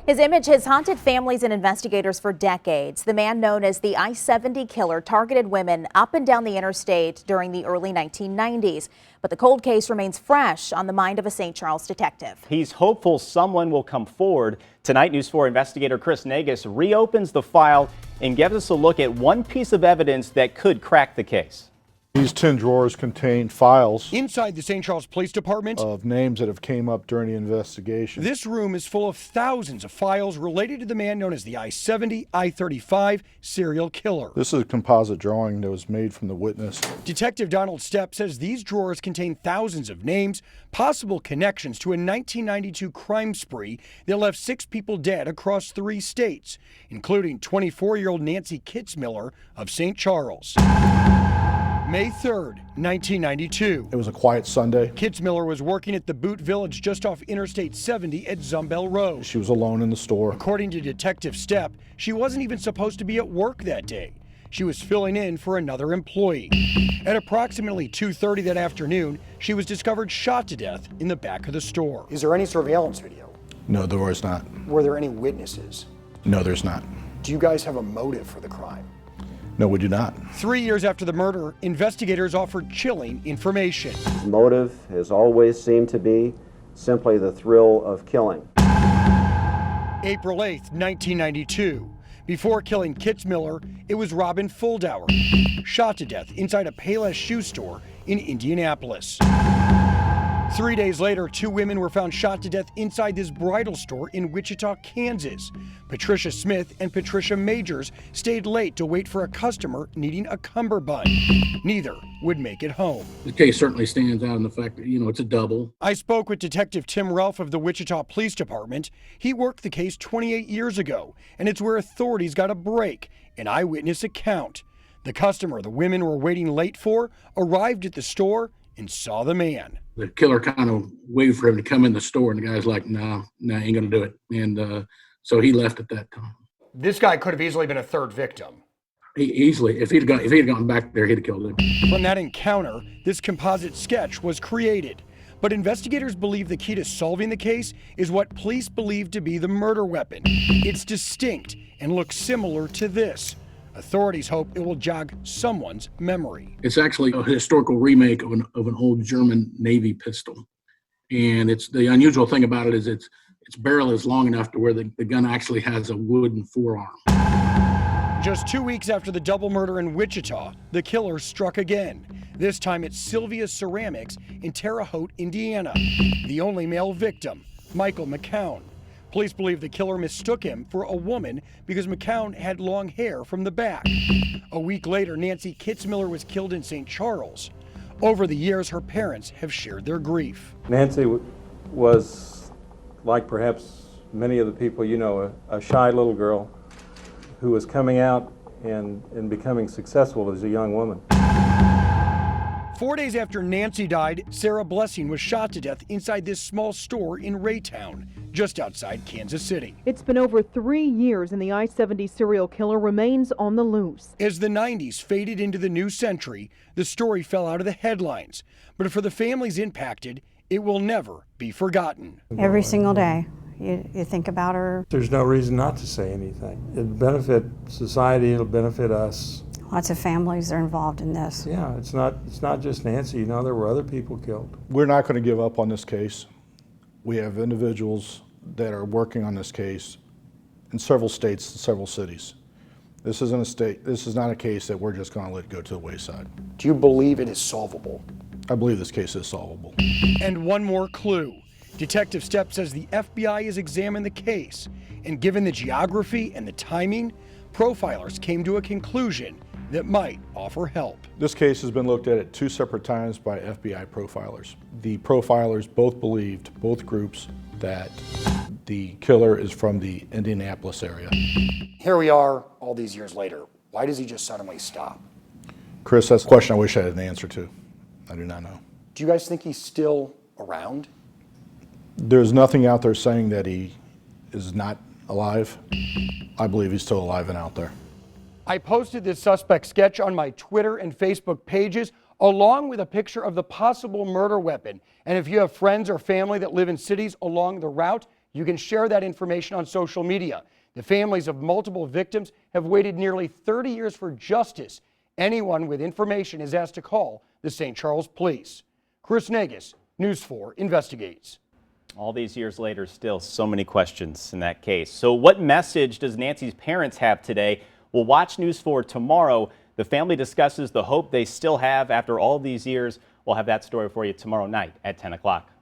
His image has haunted families and investigators for decades. The man known as the I-70 killer targeted women up and down the interstate during the early 1990s. But the cold case remains fresh on the mind of a St. Charles detective. He's hopeful someone will come forward. Tonight, News 4 investigator Chris Nagus reopens the file and gives us a look at one piece of evidence that could crack the case. These 10 drawers contain files inside the St. Charles Police Department of names that have came up during the investigation. This room is full of thousands of files related to the man known as the I-70, I-35 serial killer. This is a composite drawing that was made from the witness. Detective Donald Stepp says these drawers contain thousands of names, possible connections to a 1992 crime spree that left 6 people dead across 3 states, including 24-year-old Nancy Kitzmiller of St. Charles. May 3rd, 1992. It was a quiet Sunday. Kitzmiller was working at the Boot Village just off Interstate 70 at Zumbel Road. She was alone in the store. According to Detective Stepp, she wasn't even supposed to be at work that day. She was filling in for another employee. At approximately 2:30 that afternoon, she was discovered shot to death in the back of the store. Is there any surveillance video? No, there was not. Were there any witnesses? No, there's not. Do you guys have a motive for the crime? No, we do not. 3 years after the murder, investigators offered chilling information. His motive has always seemed to be simply the thrill of killing. April 8th, 1992. Before killing Kitzmiller, it was Robin Fuldauer, shot to death inside a Payless shoe store in Indianapolis. 3 days later, 2 women were found shot to death inside this bridal store in Wichita, Kansas. Patricia Smith and Patricia Majors stayed late to wait for a customer needing a cummerbund. Neither would make it home. The case certainly stands out in the fact that, it's a double. I spoke with Detective Tim Ralph of the Wichita Police Department. He worked the case 28 years ago, and it's where authorities got a break, an eyewitness account. The customer the women were waiting late for arrived at the store and saw the man. The killer kind of waited for him to come in the store, and the guy's like, no, ain't gonna do it. And so he left at that time. This guy could have easily been a third victim. He easily, if he'd gone back there, he'd have killed him. From that encounter, this composite sketch was created. But investigators believe the key to solving the case is what police believe to be the murder weapon. It's distinct and looks similar to this. Authorities hope it will jog someone's memory. It's actually a historical remake of an old German Navy pistol. And it's the unusual thing about it is its barrel is long enough to where the gun actually has a wooden forearm. Just 2 weeks after the double murder in Wichita, the killer struck again. This time at Sylvia's Ceramics in Terre, Haute, Indiana. The only male victim, Michael McCown. Police believe the killer mistook him for a woman because McCown had long hair from the back. A week later, Nancy Kitzmiller was killed in St. Charles. Over the years, her parents have shared their grief. Nancy was, like perhaps many of the people you know, a shy little girl who was coming out and becoming successful as a young woman. 4 days after Nancy died, Sarah Blessing was shot to death inside this small store in Raytown, just outside Kansas City. It's been over 3 years and the I-70 serial killer remains on the loose. As the 90s faded into the new century, the story fell out of the headlines. But for the families impacted, it will never be forgotten. Every single day, you think about her. There's no reason not to say anything. It'll benefit society, it'll benefit us. Lots of families are involved in this. Yeah, it's not just Nancy, there were other people killed. We're not going to give up on this case. We have individuals that are working on this case in several states and several cities. This is not a case that we're just going to let go to the wayside. Do you believe it is solvable? I believe this case is solvable. And one more clue. Detective Stepp says the FBI has examined the case, and given the geography and the timing, profilers came to a conclusion that might offer help. This case has been looked at 2 separate times by FBI profilers. The profilers both groups, that the killer is from the Indianapolis area. Here we are all these years later. Why does he just suddenly stop? Chris, that's a question I wish I had an answer to. I do not know. Do you guys think he's still around? There's nothing out there saying that he is not alive. I believe he's still alive and out there. I posted this suspect sketch on my Twitter and Facebook pages, along with a picture of the possible murder weapon. And if you have friends or family that live in cities along the route, You can share that information on social media. The families of multiple victims have waited nearly 30 years for justice. Anyone with information is asked to call the St. Charles Police. Chris Negus, News 4 investigates. All these years later, still so many questions in that case. So what message does Nancy's parents have today? We'll watch News 4 tomorrow. The family discusses the hope they still have after all these years. We'll have that story for you tomorrow night at 10 o'clock.